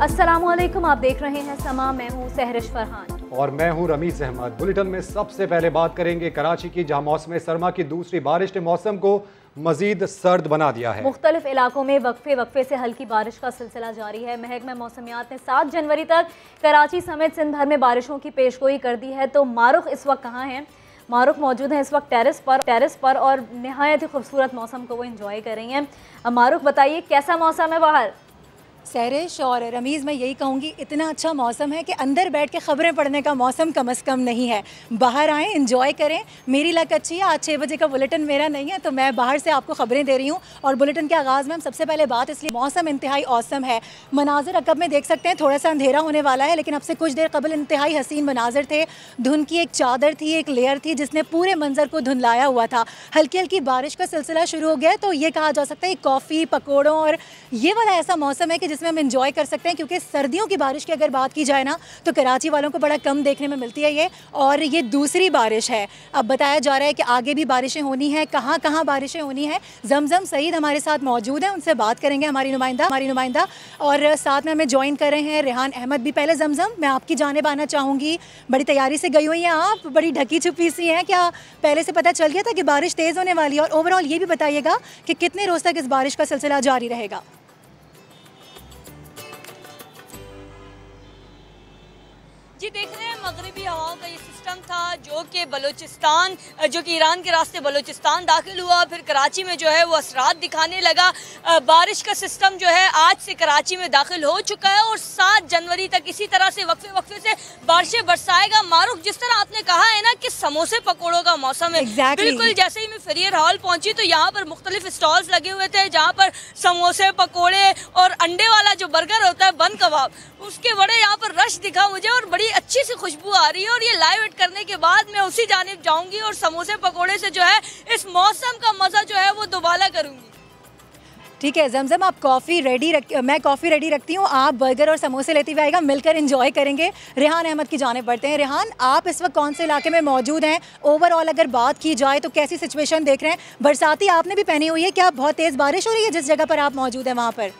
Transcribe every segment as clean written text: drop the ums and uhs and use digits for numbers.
अस्सलामुअलैकुम, आप देख रहे हैं समा। मैं हूँ सहरिश फरहान और मैं हूँ रमीज अहमद। बुलेटिन में सबसे पहले बात करेंगे कराची की, जहाँ मौसम सरमा की दूसरी बारिश ने मौसम को मजीद सर्द बना दिया है। मुख्तलिफ इलाकों में वक्फे से हल्की बारिश का सिलसिला जारी है। महकमा मौसमियात ने 7 जनवरी तक कराची समेत सिंध भर में बारिशों की पेशगोई कर दी है। तो मारुख इस वक्त कहाँ हैं? मारुख मौजूद है इस वक्त टेरिस पर और नहायत ही खूबसूरत मौसम को वो इंजॉय कर रही हैं। मारुख, बताइए कैसा मौसम है बाहर? सहरिश और रमीज़, मैं यही कहूँगी, इतना अच्छा मौसम है कि अंदर बैठ के ख़बरें पढ़ने का मौसम कम से कम नहीं है। बाहर आएँ, एंजॉय करें। मेरी लक अच्छी है, आज 6 बजे का बुलेटिन मेरा नहीं है, तो मैं बाहर से आपको ख़बरें दे रही हूँ। और बुलेटिन के आगाज़ में हम सबसे पहले बात, इसलिए मौसम इंतहाई औसम है। मनाजिर अकब में देख सकते हैं, थोड़ा सा अंधेरा होने वाला है, लेकिन अब से कुछ देर कबल इंतहाई हसीन मनाजिर थे। धुंध की एक चादर थी, एक लेयर थी जिसने पूरे मंजर को धुंधलाया हुआ था। हल्की हल्की बारिश का सिलसिला शुरू हो गया है, तो ये कहा जा सकता है कॉफ़ी, पकौड़ों और ये वाला ऐसा मौसम है कि जिसमें हम इंजॉय कर सकते हैं। क्योंकि सर्दियों की बारिश की अगर बात की जाए ना, तो कराची वालों को बड़ा कम देखने में मिलती है ये, और ये दूसरी बारिश है। अब बताया जा रहा है कि आगे भी बारिशें होनी है। कहाँ कहाँ बारिशें होनी है? जमजम सईद हमारे साथ मौजूद हैं, उनसे बात करेंगे, हमारी नुमाइंदा। और साथ में हमें ज्वाइन कर रहे हैं रेहान अहमद भी। पहले जमजम, मैं आपकी जानिब आना चाहूँगी। बड़ी तैयारी से गई हुई हैं आप, बड़ी ढकी छुपी सी हैं, क्या पहले से पता चल गया था कि बारिश तेज़ होने वाली है? और ओवरऑल ये भी बताइएगा कि कितने रोज़ तक इस बारिश का सिलसिला जारी रहेगा? जी, देख रहे हैं मगरबी हवाओं का ये सिस्टम था जो कि बलूचिस्तान, जो कि ईरान के रास्ते बलूचिस्तान दाखिल हुआ, फिर कराची में जो है वो असरात दिखाने लगा। बारिश का सिस्टम जो है आज से कराची में दाखिल हो चुका है और 7 जनवरी तक इसी तरह से वक्फे से बारिशें बरसाएगा। मारूफ, जिस तरह आपने कहा है ना कि समोसे पकौड़ों का मौसम है, बिल्कुल जैसे ही मैं फेरियर हॉल पहुंची तो यहाँ पर मुख्तलिफ स्टॉल्स लगे हुए थे, जहाँ पर समोसे, पकौड़े और अंडे वाला जो बर्गर होता है, बंद कबाब, उसके बड़े यहाँ पर रश दिखा मुझे और बड़ी अच्छी सी खुशबू आ रही है। और ये लाइव एड करने के बाद मैं उसी जानिब जाऊंगी और समोसे पकोड़े से जो है इस मौसम का मजा जो है वो दोबारा करूंगी। ठीक है जमजम, आप मैं कॉफ़ी रेडी रखती हूँ, आप बर्गर और समोसे लेती हुए आएगा, मिलकर एंजॉय करेंगे। रेहान अहमद की जानिब बढ़ते हैं। रेहान, आप इस वक्त कौन से इलाके में मौजूद हैं? ओवरऑल अगर बात की जाए तो कैसी सिचुएशन देख रहे हैं? बरसाती आपने भी पहनी हुई है, क्या बहुत तेज़ बारिश हो रही है जिस जगह पर आप मौजूद हैं वहाँ पर?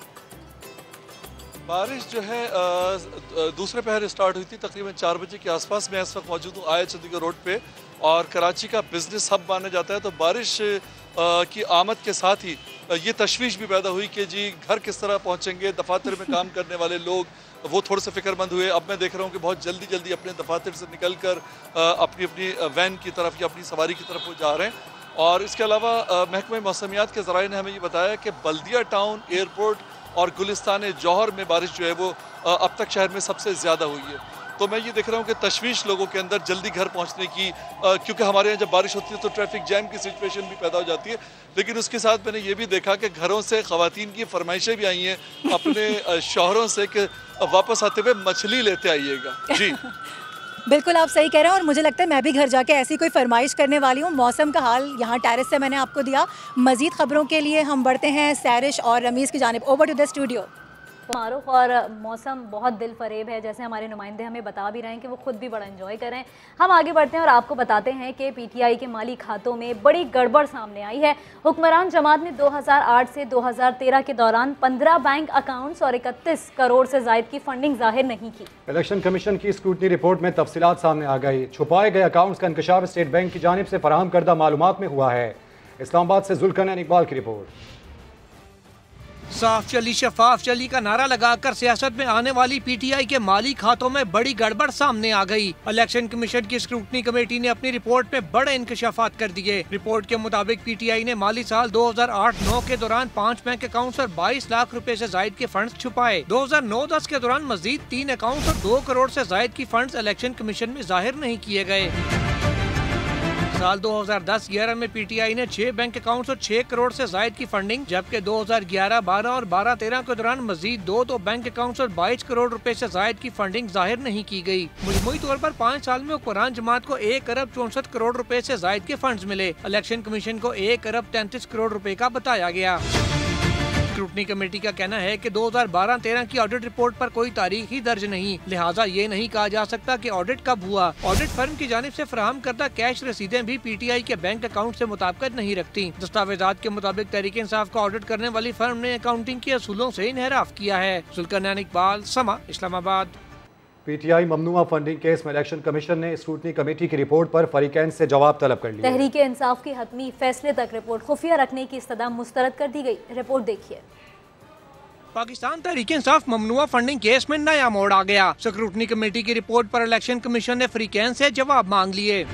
बारिश जो है दूसरे पहर स्टार्ट हुई थी तकरीबन 4 बजे के आसपास। मैं इस वक्त मौजूद हूँ आया चंडीगढ़ रोड पे, और कराची का बिजनेस हब माना जाता है, तो बारिश की आमद के साथ ही ये तशवीश भी पैदा हुई कि जी घर किस तरह पहुँचेंगे। दफातर में काम करने वाले लोग वो थोड़े से फिक्रमंद हुए। अब मैं देख रहा हूँ कि बहुत जल्दी अपने दफातर से निकल कर अपनी वैन की तरफ या अपनी सवारी की तरफ वो जा रहे हैं। और इसके अलावा महकमे मौसमियात के ज़राए ने हमें ये बताया कि बल्दिया टाउन, एयरपोर्ट और गुलिस्तान जौहर में बारिश जो है वो अब तक शहर में सबसे ज़्यादा हुई है। तो मैं ये देख रहा हूँ कि तशवीश लोगों के अंदर जल्दी घर पहुँचने की, क्योंकि हमारे यहाँ जब बारिश होती है तो ट्रैफिक जैम की सिचुएशन भी पैदा हो जाती है। लेकिन उसके साथ मैंने ये भी देखा कि घरों से ख़वातीन की फरमाइशें भी आई हैं अपने शौहरों से कि वापस आते हुए मछली लेते आइएगा। जी बिल्कुल, आप सही कह रहे हैं, और मुझे लगता है मैं भी घर जाके ऐसी कोई फरमाइश करने वाली हूँ। मौसम का हाल यहाँ टेरिस से मैंने आपको दिया। मज़ीद ख़बरों के लिए हम बढ़ते हैं सहरिश और रमीज़ की जानिब। Over to the studio. Maroof, और मौसम बहुत दिल फरेब है, जैसे हमारे नुमाइंदे हमें बता भी रहे हैं कि वो खुद भी बड़ा एंजॉय कर रहे हैं। हम आगे बढ़ते हैं और आपको बताते हैं कि पीटीआई के माली खातों में बड़ी गड़बड़ सामने आई है। हुक्मरान जमात ने 2008 से 2013 के दौरान 15 बैंक अकाउंट्स और 31 करोड़ से ज़ायद की फंडिंग जाहिर नहीं की। इलेक्शन कमीशन की स्क्रूटनी रिपोर्ट में तफसीलात सामने आ गई। छुपाए गए अकाउंट्स का इंकशाफ स्टेट बैंक की जानिब से फराहम करदा मालूमात में हुआ है। इस्लामाबाद से जुल्करनैन इकबाल की रिपोर्ट। साफ चली शफाफ चली का नारा लगाकर सियासत में आने वाली पीटीआई के माली खातों में बड़ी गड़बड़ सामने आ गई। इलेक्शन कमीशन की स्क्रूटनी कमेटी ने अपनी रिपोर्ट में बड़े इंकशाफात कर दिए। रिपोर्ट के मुताबिक पीटीआई ने माली साल 2008-9 के दौरान 5 बैंक अकाउंट्स और 22 लाख रुपए से जायद के फंड्स छुपाए। 2009-10 के दौरान मजीद 3 अकाउंट्स और 2 करोड़ से जायद की फंड्स इलेक्शन कमीशन में जाहिर नहीं किए गए। साल 2010-11 में पीटीआई ने 6 बैंक अकाउंट्स और 6 करोड़ से जायद की फंडिंग, जबकि 2011-12 और 12-13 के दौरान मजीद 2 बैंक अकाउंट्स और 22 करोड़ रुपए से जायद की फंडिंग जाहिर नहीं की गई। मजमूई तौर पर 5 साल में हुक्मरान जमात को 1 अरब 64 करोड़ रुपए से जायद के फंड्स मिले। इलेक्शन कमीशन को 1 अरब 33 करोड़ रुपए का बताया गया। स्क्रूटनी कमेटी का कहना है कि 2012-13 की ऑडिट रिपोर्ट पर कोई तारीख ही दर्ज नहीं, लिहाजा ये नहीं कहा जा सकता कि ऑडिट कब हुआ। ऑडिट फर्म की जानिब से फराहम करदा कैश रसीदें भी PTI के बैंक अकाउंट से मुताबिकत नहीं रखती। दस्तावेजात के मुताबिक तहरीक इंसाफ का ऑडिट करने वाली फर्म ने अकाउंटिंग के असूलों से इनहराफ किया है। जुल्करनैन इकबाल, समा, इस्लामाबाद। PTI ममनुआ फंडिंग केस में इलेक्शन कमीशन ने स्क्रूटनी कमेटी की रिपोर्ट पर फरीकैन से जवाब तलब कर लिया। तहरीक इंसाफ की हतमी फैसले तक रिपोर्ट खुफिया रखने की इस्तदा मुस्तरद कर दी गई। रिपोर्ट देखिए। पाकिस्तान तहरीक इंसाफ ममनुआ फंडिंग केस में नया मोड़ आ गया। स्क्रूटनी कमेटी की रिपोर्ट पर इलेक्शन कमीशन ने फरीकैन से जवाब मांग लिए।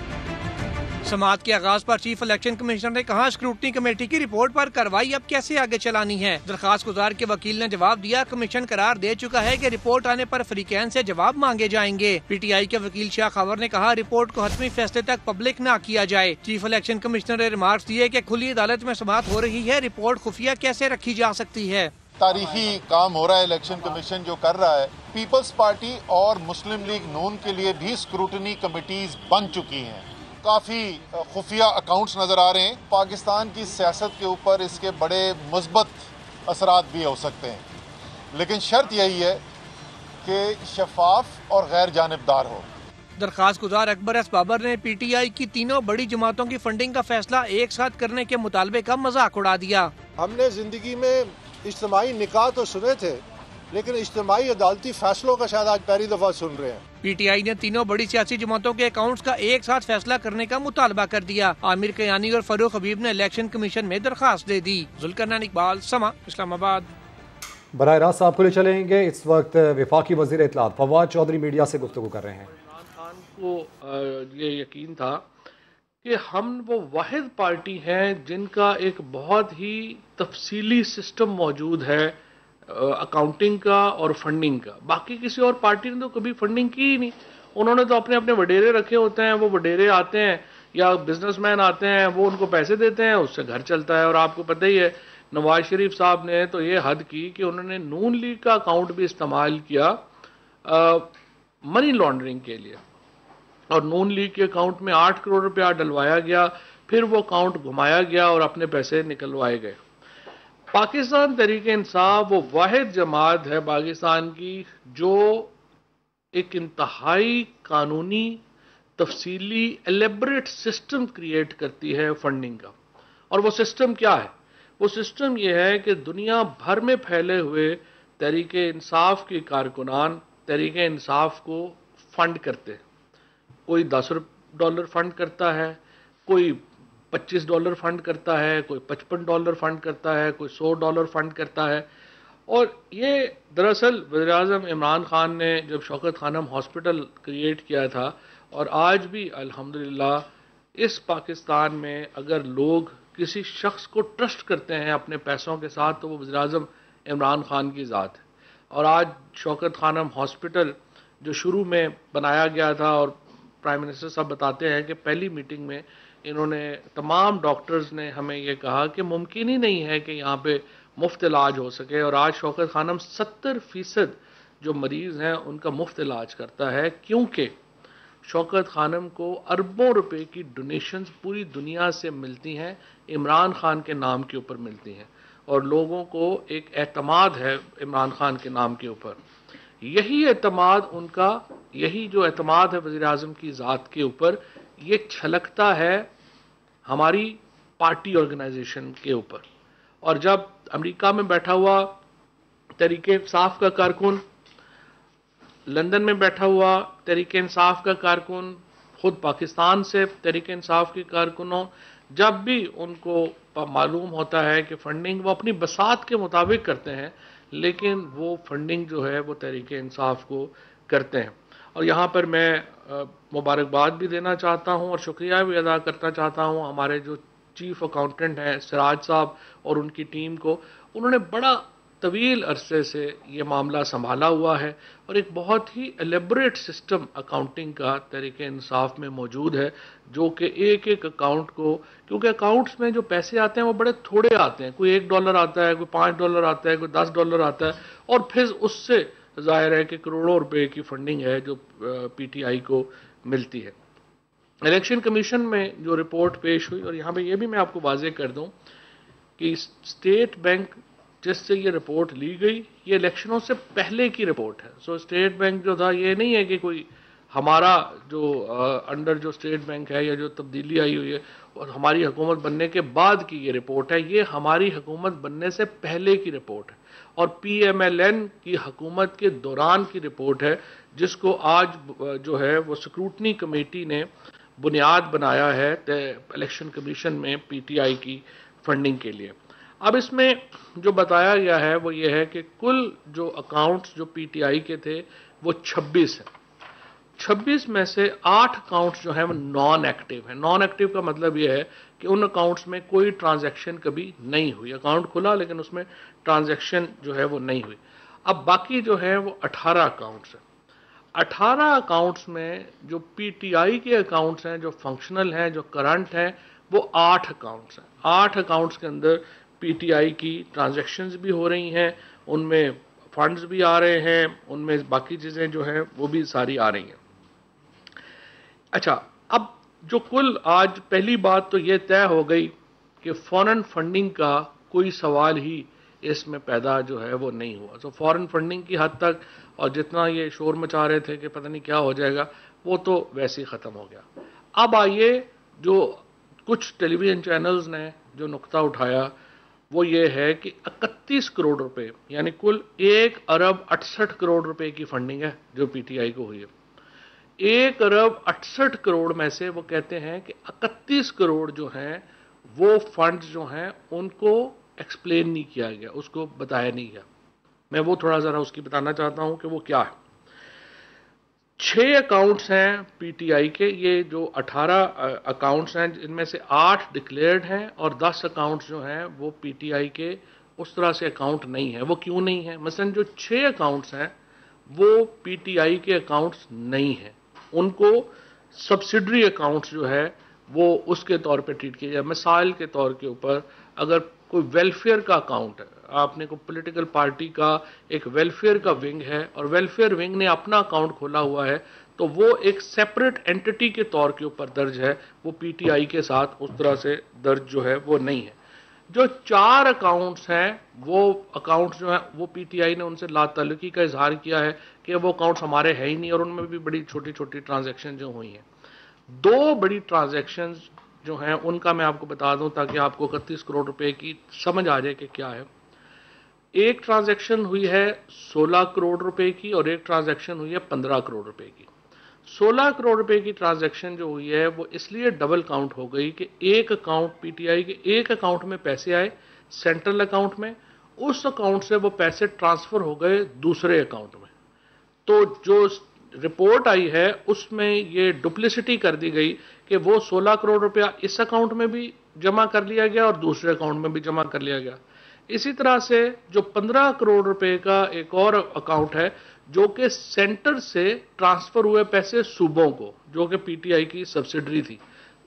समाअत के आगाज पर चीफ इलेक्शन कमिश्नर ने कहा, स्क्रूटनी कमेटी की रिपोर्ट पर कार्रवाई अब कैसे आगे चलानी है। दरखास्त गुजार के वकील ने जवाब दिया, कमीशन करार दे चुका है कि रिपोर्ट आने पर फरीकैन से जवाब मांगे जाएंगे। PTI के वकील शाह खबर ने कहा, रिपोर्ट को हतमी फैसले तक पब्लिक न किया जाए। चीफ इलेक्शन कमिश्नर ने रिमार्क्स दिए कि खुली अदालत में समाअत हो रही है, रिपोर्ट खुफिया कैसे रखी जा सकती है। तारीखी काम हो रहा है इलेक्शन कमीशन जो कर रहा है। पीपल्स पार्टी और मुस्लिम लीग नून के लिए भी स्क्रूटनी कमेटीज बन चुकी हैं। काफ़ी खुफिया अकाउंट्स नज़र आ रहे हैं। पाकिस्तान की सियासत के ऊपर इसके बड़े मुस्बत असरात भी हो सकते हैं, लेकिन शर्त यही है कि शफाफ और गैर जानिबदार हो। दरखास्त गुजार अकबर एस बाबर ने PTI की तीनों बड़ी जमातों की फंडिंग का फैसला एक साथ करने के मुतालबे का मजाक उड़ा दिया। हमने जिंदगी में इज्तिमाई निकाह तो सुने थे, लेकिन इज्तिमाई अदालती फैसलों का शायद आज पहली दफा सुन रहे हैं। PTI ने तीनों बड़ी सियासी जमातों के अकाउंट्स का एक साथ फैसला करने का मुतालबा कर दिया। आमिर कयानी और फरूख हबीब ने इलेक्शन कमीशन में दरखास्त दे दी। जुल्करनैन इकबाल, समा, इस्लामाबाद। बराह रास्त आपको ले चलेंगे। इस वक्त वफाकी वज़ीर इत्तलात फवाद चौधरी मीडिया से गुफ्तगू कर रहे हैं। इमरान खान को ये यकीन था कि हम वो वाहिद पार्टी हैं जिनका एक बहुत ही तफसीली सिस्टम मौजूद है अकाउंटिंग का और फंडिंग का। बाकी किसी और पार्टी ने तो कभी फंडिंग की ही नहीं। उन्होंने तो अपने अपने वडेरे रखे होते हैं, वो वडेरे आते हैं या बिजनेसमैन आते हैं, वो उनको पैसे देते हैं, उससे घर चलता है। और आपको पता ही है नवाज शरीफ साहब ने तो ये हद की कि उन्होंने नून लीग का अकाउंट भी इस्तेमाल किया मनी लॉन्ड्रिंग के लिए, और नून लीग के अकाउंट में 8 करोड़ रुपया डलवाया गया, फिर वो अकाउंट घुमाया गया और अपने पैसे निकलवाए गए। पाकिस्तान तहरीक इंसाफ वो वाहिद जमात है पाकिस्तान की जो एक इंतहाई कानूनी तफसीली एलेबरेट सिस्टम क्रिएट करती है फंडिंग का। और वो सिस्टम क्या है? वो सिस्टम ये है कि दुनिया भर में फैले हुए तहरीक इंसाफ के कारकुनान तहरीक इंसाफ को फंड करते हैं। कोई $10 फंड करता है, कोई $25 फंड करता है, कोई $55 फंड करता है, कोई $100 फंड करता है। और ये दरअसल वज़ीर-ए-आज़म इमरान खान ने जब शौकत खानम हॉस्पिटल क्रिएट किया था, और आज भी अल्हम्दुलिल्लाह इस पाकिस्तान में अगर लोग किसी शख्स को ट्रस्ट करते हैं अपने पैसों के साथ तो वो वज़ीर-ए-आज़म इमरान खान की ज़ात है। और आज शौकत खानम हॉस्पिटल जो शुरू में बनाया गया था, और प्राइम मिनिस्टर साहब बताते हैं कि पहली मीटिंग में इन्होंने तमाम डॉक्टर्स ने हमें ये कहा कि मुमकिन ही नहीं है कि यहाँ पे मुफ्त इलाज हो सके। और आज शौकत खानम 70% जो मरीज़ हैं उनका मुफ्त इलाज करता है, क्योंकि शौकत खानम को अरबों रुपए की डोनेशंस पूरी दुनिया से मिलती हैं, इमरान खान के नाम के ऊपर मिलती हैं, और लोगों को एक एतमाद है इमरान खान के नाम के ऊपर। यही एतमाद उनका, यही जो एतमाद है वज़ीर-ए-आज़म की ज़ात के ऊपर, ये छलकता है हमारी पार्टी ऑर्गेनाइजेशन के ऊपर। और जब अमेरिका में बैठा हुआ तहरीक इंसाफ का कारकुन, लंदन में बैठा हुआ तहरीक इंसाफ का कारकुन, खुद पाकिस्तान से तहरीक इंसाफ के कारकुनों, जब भी उनको मालूम होता है कि फंडिंग वो अपनी बसात के मुताबिक करते हैं, लेकिन वो फंडिंग जो है वो तहरीक इंसाफ को करते हैं। और यहाँ पर मैं मुबारकबाद भी देना चाहता हूँ और शुक्रिया भी अदा करना चाहता हूँ हमारे जो चीफ अकाउंटेंट हैं सिराज साहब और उनकी टीम को। उन्होंने बड़ा तवील अरसे से ये मामला संभाला हुआ है, और एक बहुत ही एलेबरेट सिस्टम अकाउंटिंग का तहरीक इंसाफ में मौजूद है, जो कि एक एक अकाउंट को, क्योंकि अकाउंट्स में जो पैसे आते हैं वो बड़े थोड़े आते हैं, कोई $1 आता है, कोई $5 आता है, कोई $10 आता है, और फिर उससे जाहिर है कि करोड़ों रुपए की फंडिंग है जो PTI को मिलती है। इलेक्शन कमीशन में जो रिपोर्ट पेश हुई, और यहाँ पे ये भी मैं आपको वाजे कर दूं कि स्टेट बैंक जिससे ये रिपोर्ट ली गई, ये इलेक्शनों से पहले की रिपोर्ट है। सो स्टेट बैंक जो था, ये नहीं है कि कोई हमारा जो अंडर जो स्टेट बैंक है या जो तब्दीली आई हुई है और हमारी हुकूमत बनने के बाद की ये रिपोर्ट है, ये हमारी हुकूमत बनने से पहले की रिपोर्ट है और PMLN की हुकूमत के दौरान की रिपोर्ट है, जिसको आज जो है वो स्क्रूटनी कमेटी ने बुनियाद बनाया है इलेक्शन कमीशन में PTI की फंडिंग के लिए। अब इसमें जो बताया गया है वो ये है कि कुल जो अकाउंट्स जो PTI के थे वो 26 हैं। 26 में से 8 अकाउंट्स जो हैं वो नॉन एक्टिव हैं। नॉन एक्टिव का मतलब ये है कि उन अकाउंट्स में कोई ट्रांजैक्शन कभी नहीं हुई। अकाउंट खुला लेकिन उसमें ट्रांजैक्शन जो है वो नहीं हुई। अब बाकी जो है वो 18 अकाउंट्स हैं। 18 अकाउंट्स में जो PTI के अकाउंट्स हैं, जो फंक्शनल हैं, जो करंट हैं, वो 8 अकाउंट्स हैं। 8 अकाउंट्स के अंदर PTI की ट्रांजैक्शंस भी हो रही हैं, उनमें फंड्स भी आ रहे हैं, उनमें बाकी चीज़ें जो हैं वो भी सारी आ रही हैं। अच्छा, अब जो कुल आज पहली बात तो ये तय हो गई कि फॉरेन फंडिंग का कोई सवाल ही इसमें पैदा जो है वो नहीं हुआ। तो फॉरेन फंडिंग की हद तक और जितना ये शोर मचा रहे थे कि पता नहीं क्या हो जाएगा, वो तो वैसे ही ख़त्म हो गया। अब आइए, जो कुछ टेलीविज़न चैनल्स ने जो नुक्ता उठाया वो ये है कि 31 करोड़ रुपए, यानी कुल 1 अरब 68 करोड़ रुपए की फंडिंग है जो PTI को हुई है। 1 अरब 68 करोड़ में से वो कहते हैं कि 31 करोड़ जो हैं वो फंड्स जो हैं उनको एक्सप्लेन नहीं किया गया, उसको बताया नहीं गया। मैं वो थोड़ा ज़रा उसकी बताना चाहता हूँ कि वो क्या है। 6 अकाउंट्स हैं PTI के, ये जो 18 अकाउंट्स हैं इनमें से 8 डिक्लेयर्ड हैं और 10 अकाउंट्स जो हैं वो PTI के उस तरह से अकाउंट नहीं है। वो क्यों नहीं है? मसलन जो 6 अकाउंट्स हैं वो PTI के अकाउंट्स नहीं हैं, उनको सब्सिडरी अकाउंट्स जो है वो उसके तौर पे ट्रीट किया जाए। मिसाल के तौर के ऊपर अगर कोई वेलफेयर का अकाउंट है, आपने को पॉलिटिकल पार्टी का एक वेलफेयर का विंग है और वेलफेयर विंग ने अपना अकाउंट खोला हुआ है, तो वो एक सेपरेट एंटिटी के तौर के ऊपर दर्ज है, वो PTI के साथ उस तरह से दर्ज जो है वो नहीं है। जो 4 अकाउंट्स हैं वो अकाउंट्स जो हैं वो PTI ने उनसे लाताल्लुकी का इजहार किया है कि वो अकाउंट्स हमारे हैं ही नहीं और उनमें भी बड़ी छोटी छोटी ट्रांजैक्शन जो हुई हैं। 2 बड़ी ट्रांजैक्शंस जो हैं उनका मैं आपको बता दूं ताकि आपको 31 करोड़ रुपए की समझ आ जाए कि क्या है। एक ट्रांजैक्शन हुई है 16 करोड़ रुपए की और एक ट्रांजैक्शन हुई है 15 करोड़ रुपए की। 16 करोड़ रुपए की ट्रांजैक्शन जो हुई है वो इसलिए डबल काउंट हो गई कि एक अकाउंट PTI के एक अकाउंट में पैसे आए सेंट्रल अकाउंट में, उस अकाउंट से वो पैसे ट्रांसफर हो गए दूसरे अकाउंट में। तो जो रिपोर्ट आई है उसमें ये डुप्लिसिटी कर दी गई कि वो 16 करोड़ रुपया इस अकाउंट में भी जमा कर लिया गया और दूसरे अकाउंट में भी जमा कर लिया गया। इसी तरह से जो 15 करोड़ रुपए का एक और अकाउंट है जो कि सेंटर से ट्रांसफर हुए पैसे सूबों को, जो कि PTI की सब्सिडरी थी,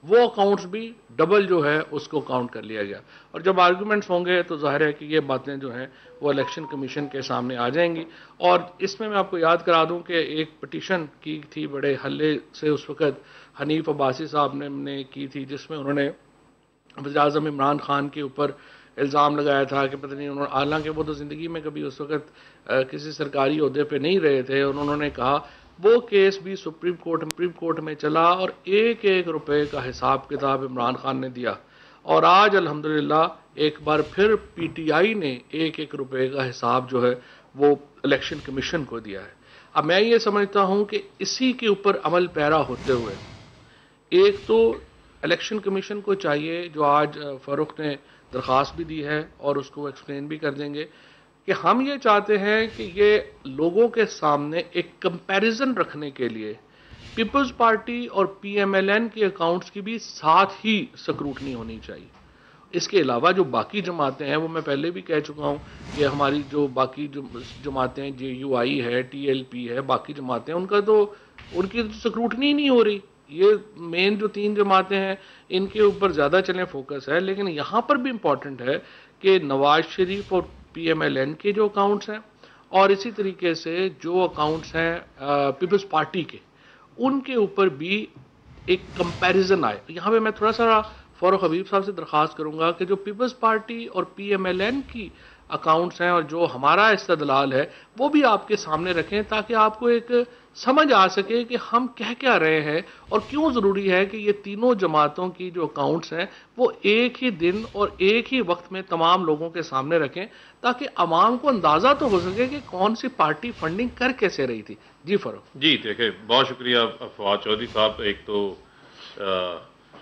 वो अकाउंट्स भी डबल जो है उसको काउंट कर लिया गया। और जब आर्गूमेंट्स होंगे तो जाहिर है कि ये बातें जो हैं वो इलेक्शन कमीशन के सामने आ जाएंगी। और इसमें मैं आपको याद करा दूं कि एक पिटीशन की थी बड़े हल्ले से उस वक़्त हनीफ अब्बासी साहब ने की थी, जिसमें उन्होंने वज़ीर-ए-आज़म इमरान खान के ऊपर इल्ज़ाम लगाया था कि पता नहीं उन्होंने, हालांकि वो तो ज़िंदगी में कभी उस वक़्त किसी सरकारी ओहदे पे नहीं रहे थे, और उन्होंने कहा वो केस भी सुप्रीम कोर्ट में चला और 1-1 रुपए का हिसाब किताब इमरान खान ने दिया। और आज अल्हम्दुलिल्लाह एक बार फिर PTI ने 1-1 रुपए का हिसाब जो है वो इलेक्शन कमीशन को दिया है। अब मैं ये समझता हूँ कि इसी के ऊपर अमल पैरा होते हुए एक तो इलेक्शन कमीशन को चाहिए, जो आज फारूक ने दरख्वास्त भी दी है और उसको एक्सप्लेन भी कर देंगे, कि हम ये चाहते हैं कि ये लोगों के सामने एक कंपैरिजन रखने के लिए पीपल्स पार्टी और PMLN के अकाउंट्स की भी साथ ही स्क्रूटनी होनी चाहिए। इसके अलावा जो बाकी जमातें हैं, वो मैं पहले भी कह चुका हूँ कि हमारी जो बाकी जो जमातें हैं, JUI है, TLP है, बाकी जमातें हैं, उनकी स्क्रूटनी नहीं हो रही। ये मेन जो 3 जमातें हैं इनके ऊपर ज़्यादा चलें फोकस है। लेकिन यहाँ पर भी इम्पॉर्टेंट है कि नवाज शरीफ और PMLN के जो अकाउंट्स हैं और इसी तरीके से जो अकाउंट्स हैं पीपल्स पार्टी के, उनके ऊपर भी एक कंपैरिजन आए। यहाँ पे मैं थोड़ा सा फारूक हबीब साहब से दरख्वास्त करूँगा कि जो पीपल्स पार्टी और PMLN की अकाउंट्स हैं और जो हमारा इस्तदलाल है वो भी आपके सामने रखें, ताकि आपको एक समझ आ सके कि हम कह क्या रहे हैं और क्यों ज़रूरी है कि ये तीनों जमातों की जो अकाउंट्स हैं वो एक ही दिन और एक ही वक्त में तमाम लोगों के सामने रखें, ताकि आवाम को अंदाज़ा तो हो सके कि कौन सी पार्टी फंडिंग कर कैसे रही थी। जी फरूख जी, देखिए बहुत शुक्रिया फवाद चौधरी साहब। एक तो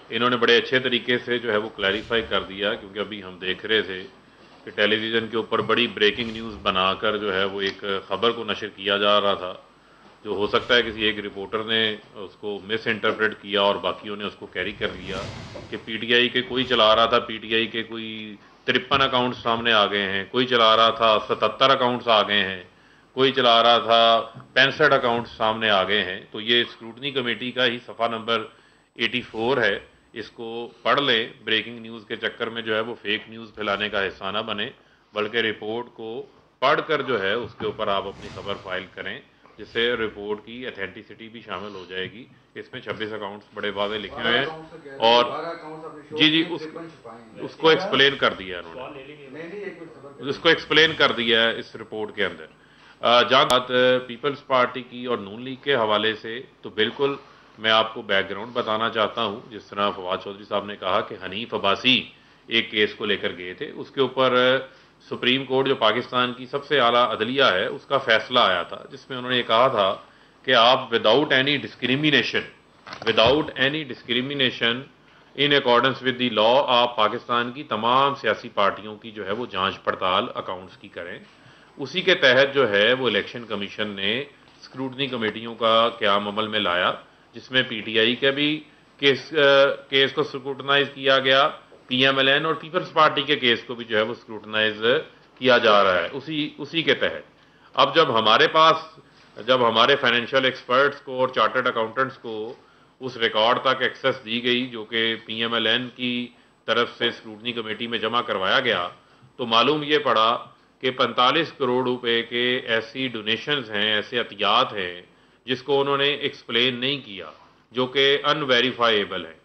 इन्होंने बड़े अच्छे तरीके से जो है वो क्लैरिफाई कर दिया, क्योंकि अभी हम देख रहे थे कि टेलीविज़न के ऊपर बड़ी ब्रेकिंग न्यूज़ बनाकर जो है वो एक ख़बर को नशर किया जा रहा था, जो हो सकता है किसी एक रिपोर्टर ने उसको मिस इंटरप्रेट किया और बाकियों ने उसको कैरी कर लिया कि पीटीआई के कोई चला रहा था, पीटीआई के कोई 53 अकाउंट्स सामने आ गए हैं, कोई चला रहा था 77 अकाउंट्स आ गए हैं, कोई चला रहा था 65 अकाउंट्स सामने आ गए हैं। तो ये स्क्रूटनी कमेटी का ही सफ़ा नंबर 84 है, इसको पढ़ लें। ब्रेकिंग न्यूज़ के चक्कर में जो है वो फेक न्यूज़ फैलाने का हिस्सा ना बने, बल्कि रिपोर्ट को पढ़कर जो है उसके ऊपर आप अपनी खबर फाइल करें, जिससे रिपोर्ट की अथेंटिसिटी भी शामिल हो जाएगी। इसमें 26 अकाउंट्स बड़े वादे लिखे हुए हैं और जी उसको एक्सप्लेन कर दिया है उन्होंने, उसको एक्सप्लेन कर दिया है इस रिपोर्ट के अंदर। जहाँ बात पीपल्स पार्टी की और नून लीग के हवाले से, तो बिल्कुल मैं आपको बैकग्राउंड बताना चाहता हूँ। जिस तरह फवाद चौधरी साहब ने कहा कि हनीफ अब्बासी एक केस को लेकर गए थे, उसके ऊपर सुप्रीम कोर्ट जो पाकिस्तान की सबसे आला अदलिया है उसका फैसला आया था, जिसमें उन्होंने कहा था कि आप without any discrimination in accordance with the law आप पाकिस्तान की तमाम सियासी पार्टियों की जो है वो जांच पड़ताल अकाउंट्स की करें। उसी के तहत जो है वो इलेक्शन कमीशन ने स्क्रूटनी कमेटियों का क़याम अमल में लाया, जिसमें पीटीआई के भी केस को स्क्रूटनाइज किया गया, पीएमएलएन और पीपल्स पार्टी के केस को भी जो है वो स्क्रूटनाइज किया जा रहा है उसी के तहत। अब जब हमारे फाइनेंशियल एक्सपर्ट्स को और चार्टर्ड अकाउंटेंट्स को उस रिकॉर्ड तक एक्सेस दी गई जो कि पीएमएलएन की तरफ से स्क्रूटनी कमेटी में जमा करवाया गया, तो मालूम ये पड़ा कि 45 करोड़ रुपए के ऐसी डोनेशंस हैं, ऐसे अतियात हैं जिसको उन्होंने एक्सप्लेन नहीं किया, जो कि अनवेरीफाइबल हैं।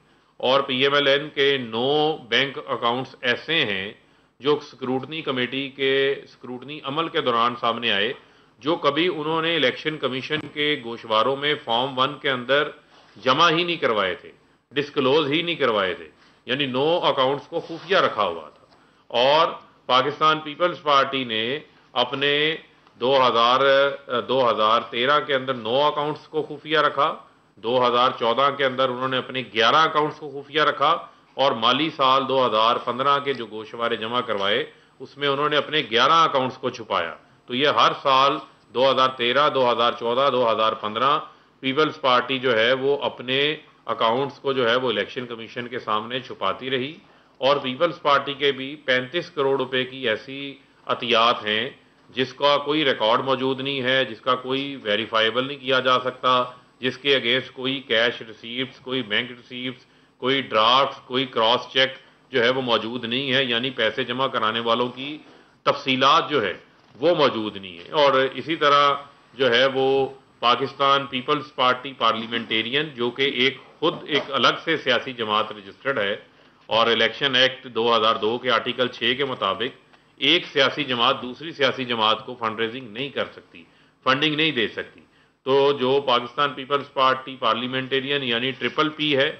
और पीएमएलएन के 9 बैंक अकाउंट्स ऐसे हैं जो स्क्रूटनी कमेटी के स्क्रूटनी अमल के दौरान सामने आए, जो कभी उन्होंने इलेक्शन कमीशन के गोशवारों में फॉर्म 1 के अंदर जमा ही नहीं करवाए थे, डिस्क्लोज ही नहीं करवाए थे, यानी 9 अकाउंट्स को खुफिया रखा हुआ था। और पाकिस्तान पीपल्स पार्टी ने अपने 2013 के अंदर 9 अकाउंट्स को खुफिया रखा, 2014 के अंदर उन्होंने अपने 11 अकाउंट्स को खुफिया रखा, और माली साल 2015 के जो गोशवारे जमा करवाए उसमें उन्होंने अपने 11 अकाउंट्स को छुपाया। तो ये हर साल 2013, 2014, 2015 पीपल्स पार्टी जो है वो अपने अकाउंट्स को जो है वो इलेक्शन कमीशन के सामने छुपाती रही। और पीपल्स पार्टी के भी 35 करोड़ रुपए की ऐसी अतियात हैं जिसका कोई रिकॉर्ड मौजूद नहीं है, जिसका कोई वेरीफाइबल नहीं किया जा सकता, जिसके अगेंस्ट कोई कैश रिसीप्ट्स, कोई बैंक रिसीप्ट्स, कोई ड्राफ्ट, कोई क्रॉस चेक जो है वो मौजूद नहीं है, यानी पैसे जमा कराने वालों की तफसीलात जो है वो मौजूद नहीं है। और इसी तरह जो है वो पाकिस्तान पीपल्स पार्टी पार्लियामेंटेरियन, जो कि खुद एक अलग से सियासी जमात रजिस्टर्ड है, और इलेक्शन एक्ट 2002 के आर्टिकल 6 के मुताबिक एक सियासी जमात दूसरी सियासी जमात को फंड रेजिंग नहीं कर सकती, फंडिंग नहीं दे सकती। तो जो पाकिस्तान पीपल्स पार्टी पार्लियामेंटेरियन यानी PPP है,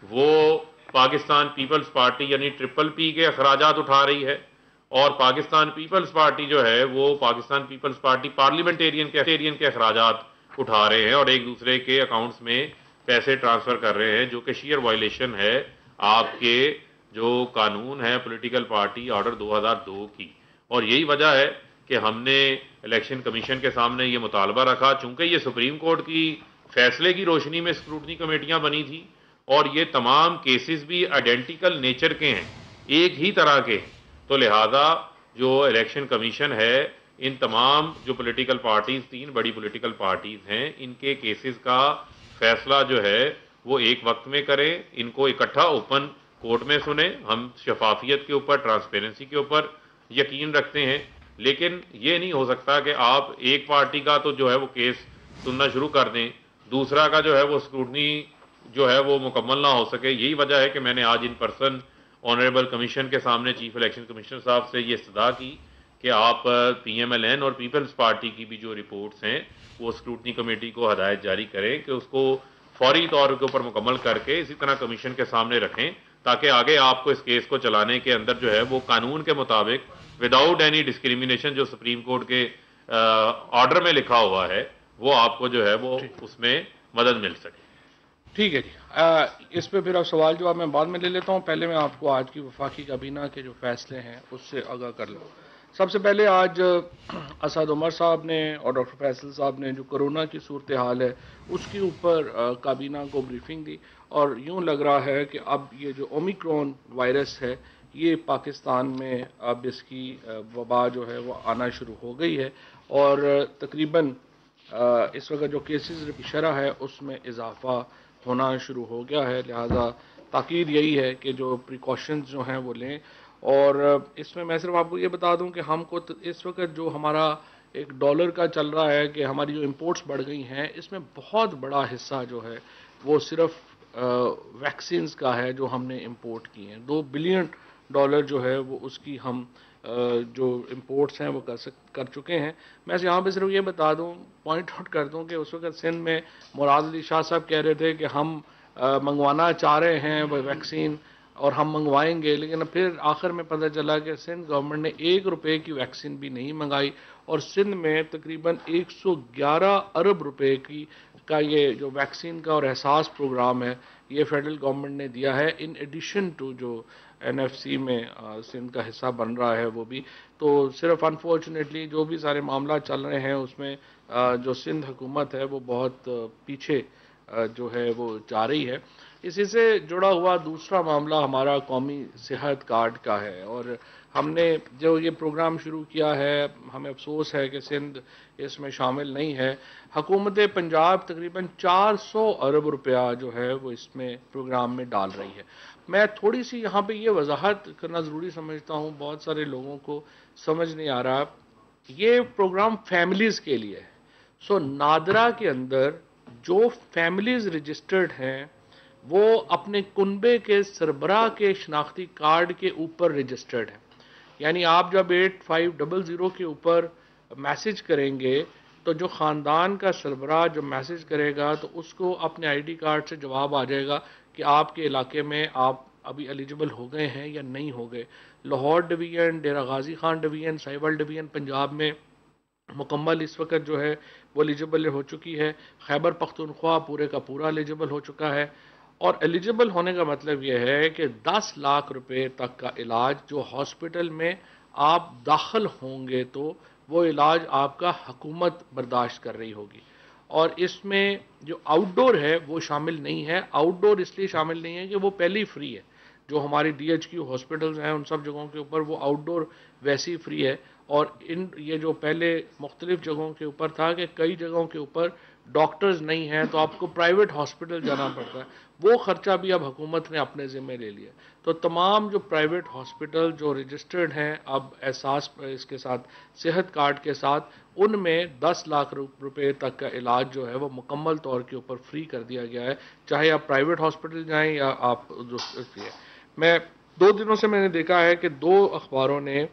वो पाकिस्तान पीपल्स पार्टी यानी PPP के अखराजात उठा रही है, और पाकिस्तान पीपल्स पार्टी जो है वो पाकिस्तान पीपल्स पार्टी पार्लियामेंटेरियन के अखराजात उठा रहे हैं और एक दूसरे के अकाउंट्स में पैसे ट्रांसफर कर रहे हैं, जो कि शीयर वायलेशन है आपके जो कानून है पॉलिटिकल पार्टी ऑर्डर 2002 की। और यही वजह है कि हमने इलेक्शन कमीशन के सामने ये मुतालबा रखा, चूंकि ये सुप्रीम कोर्ट की फैसले की रोशनी में स्क्रूटनी कमेटियां बनी थी और ये तमाम केसेस भी आइडेंटिकल नेचर के हैं, एक ही तरह के हैं, तो लिहाजा जो इलेक्शन कमीशन है इन तमाम जो पॉलिटिकल पार्टीज, 3 बड़ी पॉलिटिकल पार्टीज हैं, इनके केसेस का फैसला जो है वो एक वक्त में करें, इनको इकट्ठा ओपन कोर्ट में सुने। हम शफाफियत के ऊपर, ट्रांसपेरेंसी के ऊपर यकीन रखते हैं, लेकिन ये नहीं हो सकता कि आप एक पार्टी का तो जो है वो केस सुनना शुरू कर दें, दूसरा का जो है वो स्क्रूटनी जो है वो मुकम्मल ना हो सके। यही वजह है कि मैंने आज इन पर्सन ऑनरेबल कमीशन के सामने चीफ इलेक्शन कमिश्नर साहब से ये इस्तदा की कि आप PMLN और पीपल्स पार्टी की भी जो रिपोर्ट्स हैं वो स्क्रूटनी कमेटी को हदायत जारी करें कि उसको फौरी तौर के ऊपर मुकम्मल करके इसी तरह कमीशन के सामने रखें, ताकि आगे आपको इस केस को चलाने के अंदर जो है वो कानून के मुताबिक विदाउट एनी डिस्क्रिमिनेशन जो सुप्रीम कोर्ट के ऑर्डर में लिखा हुआ है वो आपको जो है वो उसमें मदद मिल सके। ठीक है जी, इस पे फिर अब सवाल जवाब मैं बाद में ले लेता हूँ। पहले मैं आपको आज की वफाकी काबीना के जो फैसले हैं उससे आगाह कर लूँ। सबसे पहले आज असद उमर साहब ने और डॉक्टर फैसल साहब ने जो कोरोना की सूरत हाल है उसके ऊपर काबीना को ब्रीफिंग दी, और यूँ लग रहा है कि अब ये जो ओमिक्रॉन वायरस है ये पाकिस्तान में अब इसकी वबा जो है वो आना शुरू हो गई है, और तकरीबन इस वक्त जो केसेस की शरह है उसमें इजाफा होना शुरू हो गया है। लिहाजा ताकीद यही है कि जो प्रिकॉशंस जो हैं वो लें। और इसमें मैं सिर्फ आपको ये बता दूं कि हमको इस वक्त जो हमारा एक डॉलर का चल रहा है कि हमारी जो इंपोर्ट्स बढ़ गई हैं, इसमें बहुत बड़ा हिस्सा जो है वो सिर्फ वैक्सीन्स का है जो हमने इंपोर्ट की हैं। $2 बिलियन जो है वो उसकी हम जो इंपोर्ट्स हैं वो कर चुके हैं। मैं यहाँ पे सिर्फ ये बता दूं, पॉइंट आउट कर दूं कि उस वक्त सिंध में मुराद अली शाह साहब कह रहे थे कि हम मंगवाना चाह रहे हैं वो वैक्सीन और हम मंगवाएंगे, लेकिन फिर आखिर में पता चला कि सिंध गवर्नमेंट ने ₹1 की वैक्सीन भी नहीं मंगाई, और सिंध में तकरीबन 111 अरब रुपए का ये जो वैक्सीन का और एहसास प्रोग्राम है ये फेडरल गवर्नमेंट ने दिया है, इन एडिशन टू जो NFC में सिंध का हिस्सा बन रहा है वो भी। तो सिर्फ अनफॉर्चुनेटली जो भी सारे मामला चल रहे हैं उसमें जो सिंध हुकूमत है वो बहुत पीछे जो है वो जा रही है। इसी से जुड़ा हुआ दूसरा मामला हमारा कौमी सेहत कार्ड का है, और हमने जो ये प्रोग्राम शुरू किया है, हमें अफसोस है कि सिंध इसमें शामिल नहीं है। हुकूमत पंजाब तकरीबन 400 अरब रुपया जो है वो इसमें प्रोग्राम में डाल रही है। मैं थोड़ी सी यहाँ पे ये वजाहत करना ज़रूरी समझता हूँ, बहुत सारे लोगों को समझ नहीं आ रहा, ये प्रोग्राम फैमिलीज़ के लिए है। सो नादरा के अंदर जो फैमिलीज़ रजिस्टर्ड हैं वो अपने कुनबे के सरबराह के शनाख्ती कार्ड के ऊपर रजिस्टर्ड है। यानी आप जब 8500 के ऊपर मैसेज करेंगे तो जो ख़ानदान का सरबराह जो मैसेज करेगा तो उसको अपने ID कार्ड से जवाब आ जाएगा कि आपके इलाके में आप अभी एलिजिबल हो गए हैं या नहीं हो गए। लाहौर डिवीज़न, डेरा गाजी खान डिवीज़न, साहिवाल डिवीज़न पंजाब में मुकम्मल इस वक्त जो है वो एलिजिबल हो चुकी है। खैबर पख्तूनख्वा पूरे का पूरा एलिजिबल हो चुका है, और एलिजिबल होने का मतलब यह है कि 10 लाख रुपए तक का इलाज जो हॉस्पिटल में आप दाखिल होंगे तो वो इलाज आपका हुकूमत बर्दाश्त कर रही होगी। और इसमें जो आउटडोर है वो शामिल नहीं है। आउटडोर इसलिए शामिल नहीं है कि वो पहले ही फ्री है। जो हमारी DHQ हॉस्पिटल्स हैं उन सब जगहों के ऊपर वो आउटडोर वैसे ही फ्री है, और ये जो पहले मुख्तलिफ जगहों के ऊपर था कि कई जगहों के ऊपर डॉक्टर्स नहीं हैं तो आपको प्राइवेट हॉस्पिटल जाना पड़ता है, वो खर्चा भी अब हुकूमत ने अपने ज़िम्मे ले लिया। तो तमाम जो प्राइवेट हॉस्पिटल जो रजिस्टर्ड हैं अब एहसास इसके साथ सेहत कार्ड के साथ, उनमें 10 लाख रुपए तक का इलाज जो है वो मुकम्मल तौर के ऊपर फ्री कर दिया गया है, चाहे आप प्राइवेट हॉस्पिटल जाएं या आप दूसरे। मैं 2 दिनों से मैंने देखा है कि 2 अखबारों ने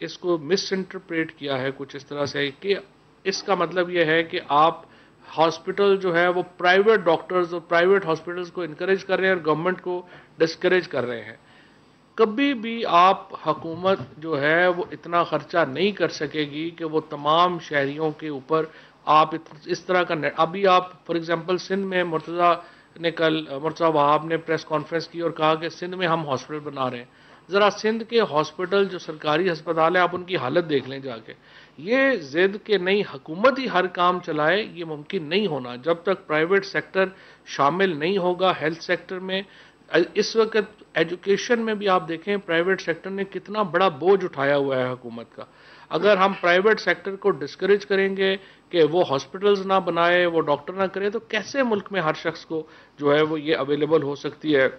इसको मिस इंटरप्रेट किया है कुछ इस तरह से कि इसका मतलब ये है कि आप हॉस्पिटल जो है वो प्राइवेट डॉक्टर्स और प्राइवेट हॉस्पिटल्स को इनकरेज कर रहे हैं और गवर्नमेंट को डिस्करेज कर रहे हैं। कभी भी आप हुकूमत जो है वो इतना खर्चा नहीं कर सकेगी कि वो तमाम शहरियों के ऊपर आप इस तरह का अभी आप फॉर एग्जांपल सिंध में मुर्तज़ा वहाब ने प्रेस कॉन्फ्रेंस की और कहा कि सिंध में हम हॉस्पिटल बना रहे हैं। ज़रा सिंध के हॉस्पिटल जो सरकारी अस्पताल है आप उनकी हालत देख लें जाके। ये जिद के नहीं हुकूमत ही हर काम चलाए, ये मुमकिन नहीं होना जब तक प्राइवेट सेक्टर शामिल नहीं होगा हेल्थ सेक्टर में। इस वक्त एजुकेशन में भी आप देखें प्राइवेट सेक्टर ने कितना बड़ा बोझ उठाया हुआ है हुकूमत का। अगर हम प्राइवेट सेक्टर को डिस्करेज करेंगे कि वो हॉस्पिटल्स ना बनाए, वो डॉक्टर ना करे, तो कैसे मुल्क में हर शख्स को जो है वो ये अवेलेबल हो सकती है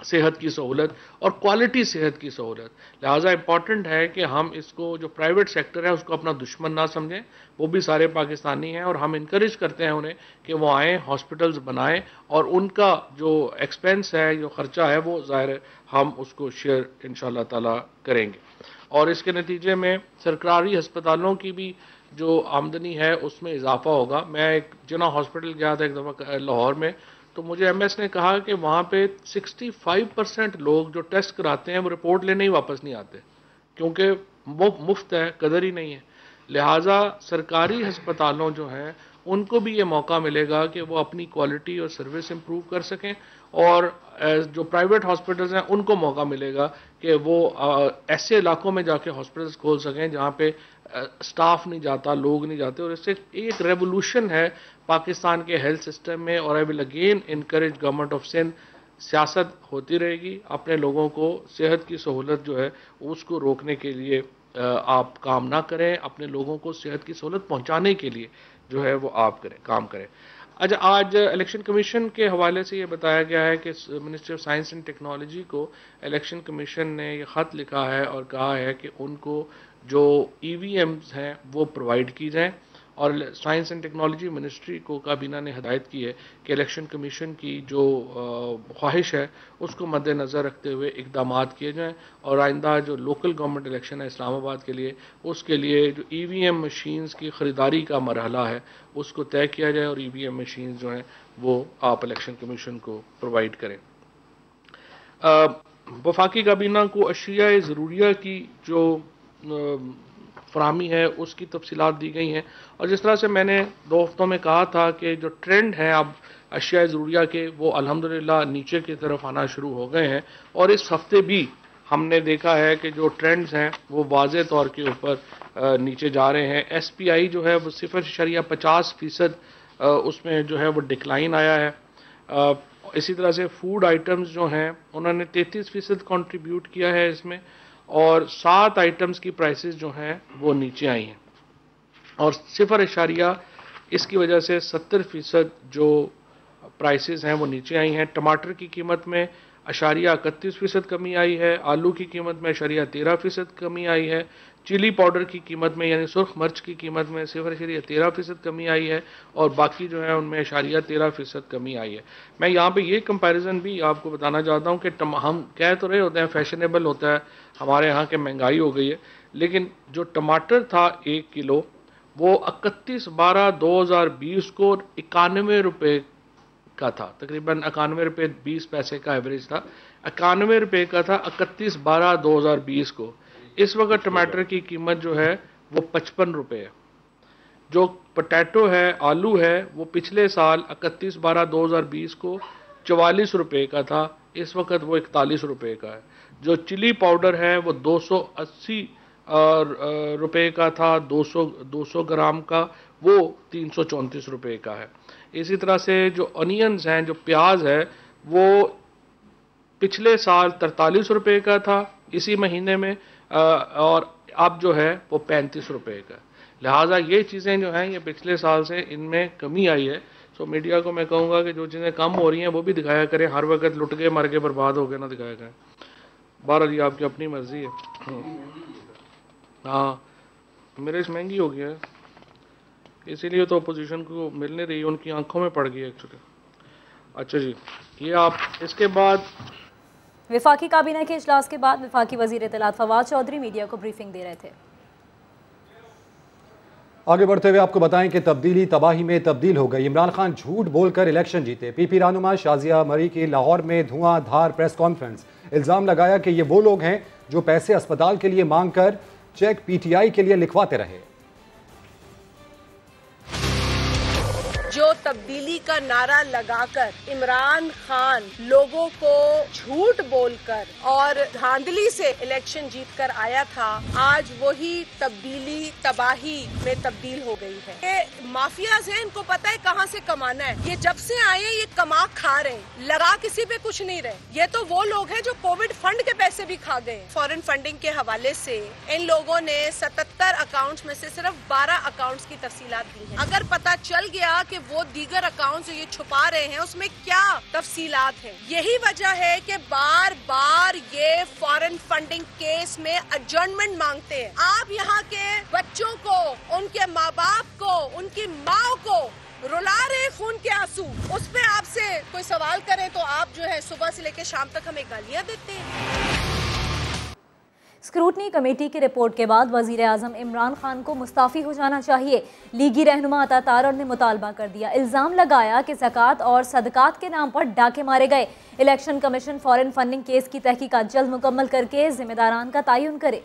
सेहत की सहूलत और क्वालिटी सेहत की सहूलत। लिहाजा इंपॉर्टेंट है कि हम इसको जो प्राइवेट सेक्टर है उसको अपना दुश्मन ना समझें। वो भी सारे पाकिस्तानी हैं और हम इनकरेज करते हैं उन्हें कि वो आएँ, हॉस्पिटल्स बनाएं, और उनका जो एक्सपेंस है, जो ख़र्चा है, वो ज़ाहिर है हम उसको शेयर इंशाअल्लाह ताला करेंगे। और इसके नतीजे में सरकारी अस्पतालों की भी जो आमदनी है उसमें इजाफा होगा। मैं एक जिना हॉस्पिटल गया था एक दफ़ा लाहौर में, तो मुझे एमएस ने कहा कि वहाँ पे 65% लोग जो टेस्ट कराते हैं वो रिपोर्ट लेने ही वापस नहीं आते, क्योंकि वो मुफ्त है, कदर ही नहीं है। लिहाजा सरकारी अस्पतालों जो हैं उनको भी ये मौका मिलेगा कि वो अपनी क्वालिटी और सर्विस इम्प्रूव कर सकें, और जो प्राइवेट हॉस्पिटल्स हैं उनको मौका मिलेगा कि वो ऐसे इलाकों में जाके हॉस्पिटल्स खोल सकें जहाँ पे स्टाफ नहीं जाता, लोग नहीं जाते। और इससे एक रेवोल्यूशन है पाकिस्तान के हेल्थ सिस्टम में। और I will again encourage government of Sindh, सियासत होती रहेगी, अपने लोगों को सेहत की सहूलत जो है उसको रोकने के लिए आप काम ना करें, अपने लोगों को सेहत की सहूलत पहुंचाने के लिए जो है वो आप करें, काम करें। अच्छा, आज इलेक्शन कमीशन के हवाले से ये बताया गया है कि ministry of science and technology को इलेक्शन कमीशन ने ये ख़त लिखा है और कहा है कि उनको जो EVMs हैं वो प्रोवाइड की जाएँ, और साइंस एंड टेक्नोलॉजी मिनिस्ट्री को काबीना ने हदायत की है कि इलेक्शन कमीशन की जो ख्वाहिश है उसको मद्देनज़र रखते हुए इक़दामात किए जाएँ, और आइंदा जो लोकल गवर्नमेंट इलेक्शन है इस्लामाबाद के लिए, उसके लिए जो EVM मशीन्स की ख़रीदारी का मरहला है उसको तय किया जाए, और EVM मशीन्स जो हैं वो आप इलेक्शन कमीशन को प्रोवाइड करें। वफाकी काबीना को अशिया ज़रूरिया की जो फराहमी है उसकी तफसीलात दी गई हैं, और जिस तरह से मैंने 2 हफ्तों में कहा था कि जो ट्रेंड है अब अशिया ज़रूरिया के वो अल्हम्दुलिल्लाह नीचे की तरफ आना शुरू हो गए हैं, और इस हफ्ते भी हमने देखा है कि जो ट्रेंड्स हैं वो वाज़े तौर के ऊपर नीचे जा रहे हैं। SPI जो है वो 0.50% उसमें जो है वो डिक्लाइन आया है। इसी तरह से फूड आइटम्स जो हैं उन्होंने 33% कंट्रीब्यूट किया है इसमें, और 7 आइटम्स की प्राइसेस जो हैं वो नीचे आई हैं, और 0.0 इसकी वजह से 70% जो प्राइसेस हैं वो नीचे आई हैं। टमाटर की कीमत में 0.31% कमी आई है, आलू की कीमत में 0.13% कमी आई है, चिली पाउडर की कीमत में यानी सुर्ख मिर्च की कीमत में 0.13% कमी आई है, और बाकी जो है उनमें 0.13% कमी आई है। मैं यहाँ पे ये कंपैरिजन भी आपको बताना चाहता हूँ कि हम कह तो रहे होते हैं फैशनेबल होता है, हमारे यहाँ के महंगाई हो गई है, लेकिन जो टमाटर था 1 किलो वो 31/12/2020 को 91 रुपये का था, तकरीबन 91 रुपये 20 पैसे का एवरेज था। 91 रुपये का था 31/12/2020 को। इस वक्त टमाटर की कीमत जो है वो 55 रुपये है। जो पोटैटो है, आलू है, वो पिछले साल 31/12/2020 को 44 रुपये का था, इस वक्त वो 41 रुपये का है। जो चिली पाउडर है वो 280 रुपये का था, 200 ग्राम का, वो 334 रुपये का है। इसी तरह से जो अनियंस हैं, जो प्याज है, वो पिछले साल 43 रुपये का था इसी महीने में, और अब जो है वो 35 रुपये का। लिहाजा ये चीज़ें जो हैं ये पिछले साल से इनमें कमी आई है। सो मीडिया को मैं कहूँगा कि जो चीज़ें कम हो रही हैं वो भी दिखाया करें, हर वक्त लुट गए मर गए बर्बाद हो गए ना दिखाया करें। बहरहाल ये आपकी अपनी मर्जी है। हाँ, मेरे से महंगी हो गया है, इसीलिए तो अपोजिशन को मिलने रही, उनकी आंखों में पड़ गई एक्चुअली। अच्छा जी, ये आप इसके बाद वफाकी काबीना के इजलास के बाद वफाकी वज़ीर इत्तलात फवाद चौधरी मीडिया को ब्रीफिंग दे रहे थे। आगे बढ़ते हुए आपको बताएं कि तब्दीली तबाही में तब्दील हो गई। इमरान खान झूठ बोलकर इलेक्शन जीते। PP रहनुमा शाजिया मरी की लाहौर में धुआंधार प्रेस कॉन्फ्रेंस। इल्ज़ाम लगाया कि ये वो लोग हैं जो पैसे अस्पताल के लिए मांग कर चेक PTI के लिए लिखवाते रहे। जो तब्दीली का नारा लगाकर इमरान खान लोगों को झूठ बोलकर और धांधली से इलेक्शन जीतकर आया था, आज वही तब्दीली तबाही में तब्दील हो गई है। ये माफियाज हैं, इनको पता है कहां से कमाना है। ये जब से आए ये कमा खा रहे हैं, लगा किसी पे कुछ नहीं रहे। ये तो वो लोग हैं जो कोविड फंड के पैसे भी खा गए। फॉरेन फंडिंग के हवाले से इन लोगों ने 77 अकाउंट्स में से सिर्फ 12 अकाउंट्स की तफसीलात दी हैं। अगर पता चल गया कि वो दीगर अकाउंट जो ये छुपा रहे हैं उसमें क्या तफसीलात हैं, यही वजह है कि बार बार ये फॉरेन फंडिंग केस में एडजर्नमेंट मांगते हैं। आप यहाँ के बच्चों को, उनके माँ बाप को, उनकी माँ को रुला रहे खून के आंसू, उस पे आपसे कोई सवाल करे तो आप जो है सुबह से लेकर शाम तक हमें गालियाँ देते हैं। स्क्रूटनी कमेटी की रिपोर्ट के बाद वज़ीर आज़म इमरान खान को मुस्ताफ़ी हो जाना चाहिए। लीगी रहनुमा अता तारड़ ने मुतालबा कर दिया। इल्ज़ाम लगाया कि ज़कात और सदकात के नाम पर डाके मारे गए। Election commission foreign funding case की तहकीकात जल्द मुकम्मल करके जिम्मेदारान का तयन करे।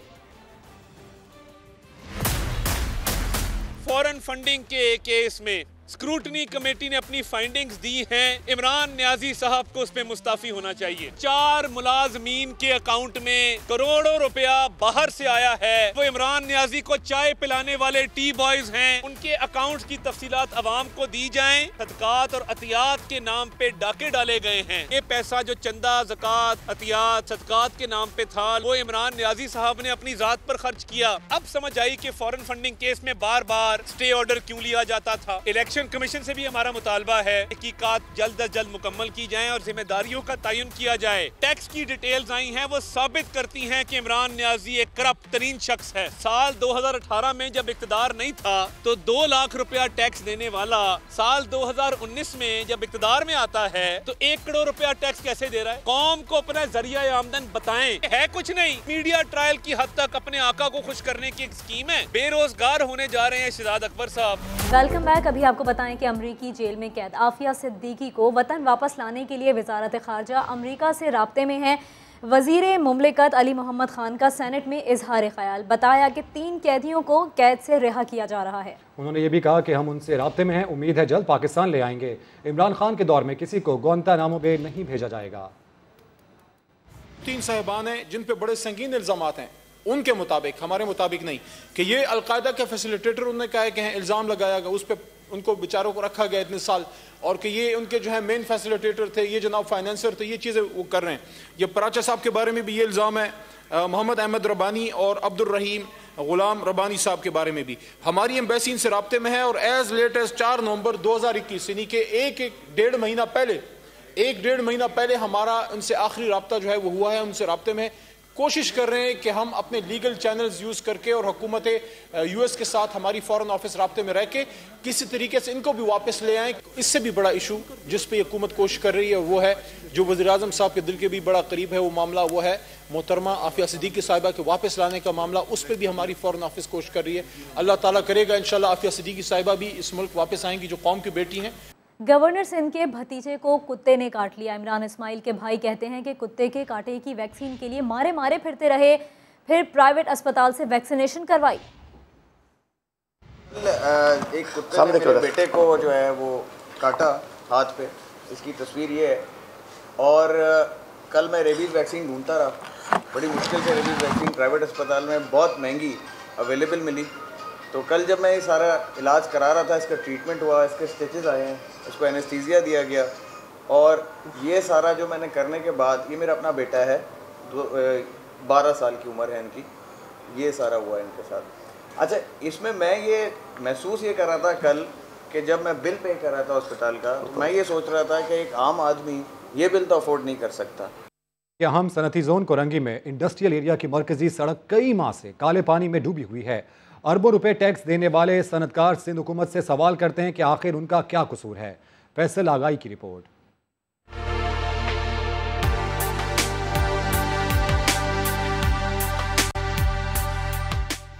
फॉरेन फंडिंग के केस में स्क्रूटनी कमेटी ने अपनी फाइंडिंग्स दी हैं। इमरान न्याजी साहब को उसमें मुस्ताफी होना चाहिए। 4 मुलाजमीन के अकाउंट में करोड़ों रुपया बाहर से आया है। वो इमरान न्याजी को चाय पिलाने वाले टी बॉयज हैं। उनके अकाउंट्स की तफसीलात अवाम को दी जाएं। सदकात और अतियात के नाम पे डाके डाले गए हैं। ये पैसा जो चंदा, ज़कात, अतियात, सदकात के नाम पे था, वो इमरान न्याजी साहब ने अपनी जात पर खर्च किया। अब समझ आई कि फॉरेन फंडिंग केस में बार बार स्टे ऑर्डर क्यों लिया जाता था। इलेक्शन कमीशन से भी हमारा मुतालबा है तहकीकात जल्द अज जल्द मुकम्मल की जाएं और जिम्मेदारियों का तयन किया जाए। टैक्स की डिटेल्स आई हैं, वो साबित करती हैं कि इमरान न्याजी एक करप्ट तरीन शख्स है। साल 2018 में जब इक़्तिदार नहीं था तो 2 लाख रुपया टैक्स देने वाला साल 2019 में जब इक़्तिदार में आता है तो 1 करोड़ रुपया टैक्स कैसे दे रहा है? कौम को अपना जरिया आमदन बताएं। है कुछ नहीं, मीडिया ट्रायल की हद तक अपने आका को खुश करने की एक स्कीम है। बेरोजगार होने जा रहे हैं शहजाद अकबर साहब। Welcome back. अभी आपको बताएं कि अमरीकी जेल में कैद आफिया सिद्दीकी को वतन वापस लाने के लिए वजारत खारजा अमरीका से राब्ते में है। वजीर मुमलिकत अली मोहम्मद खान का सेनेट में इजहार ख्याल। बताया कि 3 कैदियों को कैद से रिहा किया जा रहा है। उन्होंने ये भी कहा कि हम उनसे राब्ते में हैं, उम्मीद है जल्द पाकिस्तान ले आएंगे। इमरान खान के दौर में किसी को गुआंतानामो बे नहीं भेजा जाएगा। 3 साहिबान हैं जिन पे बड़े संगीन इल्जामात हैं, उनके मुताबिक, हमारे मुताबिक नहीं, कि ये अलकायदा के फैसिलिटेटर उन्होंने कहा कि हैं, इल्ज़ाम लगाया गया, उस पर उनको बेचारों को रखा गया इतने साल, और कि ये उनके जो है मेन फैसिलिटेटर थे, ये जनाब फाइनेंसर थे, ये चीज़ें वो कर रहे हैं। ये पराचा साहब के बारे में भी ये इल्ज़ाम है, मोहम्मद अहमद रबानी और अब्दुल रहीम गुलाम रबानी साहब के बारे में भी। हमारी एम्बेसी इनसे राब्ते में है और एज लेट एज 4 नवंबर 2021 यानी कि एक डेढ़ महीना पहले हमारा उनसे आखिरी राब्ता जो है वो हुआ है। उनसे राब्ते में कोशिश कर रहे हैं कि हम अपने लीगल चैनल्स यूज़ करके और हुकूमत यूएस के साथ हमारी फॉरेन ऑफिस राब्ते में रह के किसी तरीके से इनको भी वापस ले आएँ। इससे भी बड़ा इशू जिस पे हुकूमत कोशिश कर रही है वो है, जो वज़ीर आज़म साहब के दिल के भी बड़ा करीब है, वो मामला वो है मोहतरमा आफिया सिद्दीकी साहिबा के वापस लाने का मामला। उस पर भी हमारी फॉरेन ऑफिस कोशिश कर रही है। अल्लाह ताला करेगा इंशाल्लाह आफिया सिद्दीकी साहिबा भी इस मुल्क वापस आएंगी, जो कौम की बेटी हैं। गवर्नर सिंध के भतीजे को कुत्ते ने काट लिया। इमरान इस्माइल के भाई कहते हैं कि कुत्ते के कांटे की वैक्सीन के लिए मारे मारे फिरते रहे, फिर प्राइवेट अस्पताल से वैक्सीनेशन करवाई। एक कुत्ते ने मेरे बेटे को जो है वो काटा हाथ पे, इसकी तस्वीर ये है। और कल मैं रेबीज़ वैक्सीन ढूंढता रहा, बड़ी मुश्किल से रेबीज़ वैक्सीन प्राइवेट अस्पताल में बहुत महंगी अवेलेबल मिली। तो कल जब मैं ये सारा इलाज करा रहा था, इसका ट्रीटमेंट हुआ, इसके स्टिचेस आए हैं, इसको एनेस्थीसिया दिया गया, और ये सारा जो मैंने करने के बाद, ये मेरा अपना बेटा है, 12 साल की उम्र है इनकी, ये सारा हुआ इनके साथ। अच्छा, इसमें मैं ये महसूस ये कर रहा था कल कि जब मैं बिल पे कर रहा था अस्पताल का, तो मैं ये सोच रहा था कि एक आम आदमी ये बिल तो अफोर्ड नहीं कर सकता। अहम सनती जोन कोरंगी में इंडस्ट्रियल एरिया की मरकजी सड़क कई माह से काले पानी में डूबी हुई है। अरबों रुपए टैक्स देने वाले सनतकार सिंध हुकूमत से सवाल करते हैं कि आखिर उनका क्या कसूर है। फैसल आगाई की रिपोर्ट।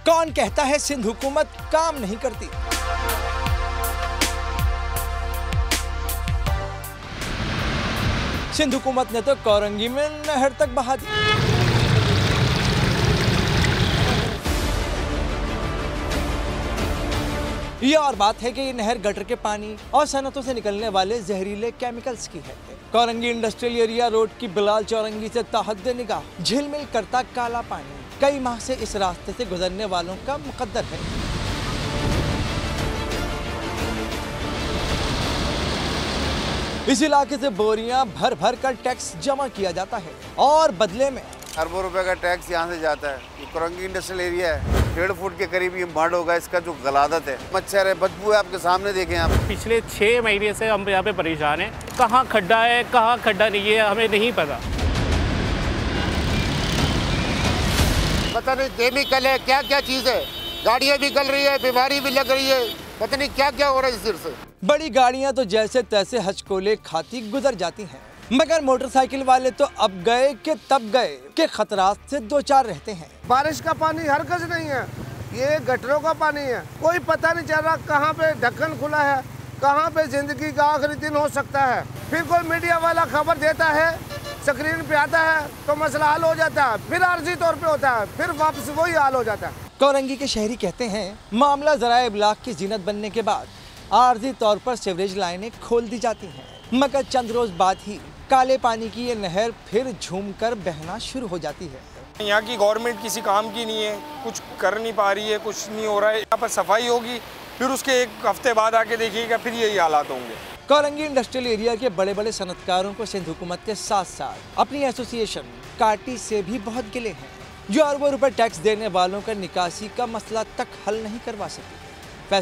कौन कहता है सिंध हुकूमत काम नहीं करती? सिंध हुकूमत ने तो कोरंगी में नहर तक बहा दी। ये और बात है कि ये नहर गटर के पानी और सनतों से निकलने वाले जहरीले केमिकल्स की है। कोरंगी इंडस्ट्रियल एरिया रोड की बिलाल चौरंगी से ताहद निगाह झिलमिल करता काला पानी कई माह से इस रास्ते से गुजरने वालों का मुकद्दर है। इस इलाके से बोरियां भर भर कर टैक्स जमा किया जाता है और बदले में अरबों रुपए का टैक्स यहाँ से जाता है। ये कोरंगी इंडस्ट्रियल एरिया है, 1.5 फुट के करीब ये मड होगा। इसका जो गलादत है, मच्छर है, बदबू है, आपके सामने देखें आप। पिछले 6 महीने से हम यहाँ पे परेशान हैं। कहाँ खड्डा है, कहाँ खड्डा नहीं है, हमें नहीं पता। पता नहीं केमिकल है, क्या क्या चीज़ है, गाड़ियाँ भी गल रही है, बीमारी भी लग रही है, पता नहीं क्या क्या हो रहा है इस सिर से। बड़ी गाड़ियाँ तो जैसे तैसे हचकोले खाती गुजर जाती हैं। मगर मोटरसाइकिल वाले तो अब गए कि तब गए के खतरात से दो चार रहते हैं। बारिश का पानी हरकत नहीं है, ये गटरों का पानी है। कोई पता नहीं चल रहा कहाँ पे ढक्कन खुला है, कहाँ पे जिंदगी का आखिरी दिन हो सकता है। फिर कोई मीडिया वाला खबर देता है, स्क्रीन पे आता है तो मसला हल हो जाता है, फिर आर्जी तौर पे होता है, फिर वापस वही हाल हो जाता है। कोरंगी के शहरी कहते हैं मामला ज़राए इब्लाग की जीनत बनने के बाद आर्जी तौर पर सीवरेज लाइनें खोल दी जाती हैं, मगर चंद रोज बाद ही काले पानी की ये नहर फिर झूमकर बहना शुरू हो जाती है। यहाँ की गवर्नमेंट किसी काम की नहीं है, कुछ कर नहीं पा रही है, कुछ नहीं हो रहा है। यहाँ पर सफाई होगी, फिर उसके एक हफ्ते बाद आके देखिएगा फिर यही हालात होंगे। कोरंगी इंडस्ट्रियल एरिया के बड़े बड़े सनतकारों को सिंध हुकूमत के साथ साथ अपनी एसोसिएशन काटी से भी बहुत गिले हैं, जो अरबों रुपए टैक्स देने वालों का निकासी का मसला तक हल नहीं करवा सकी।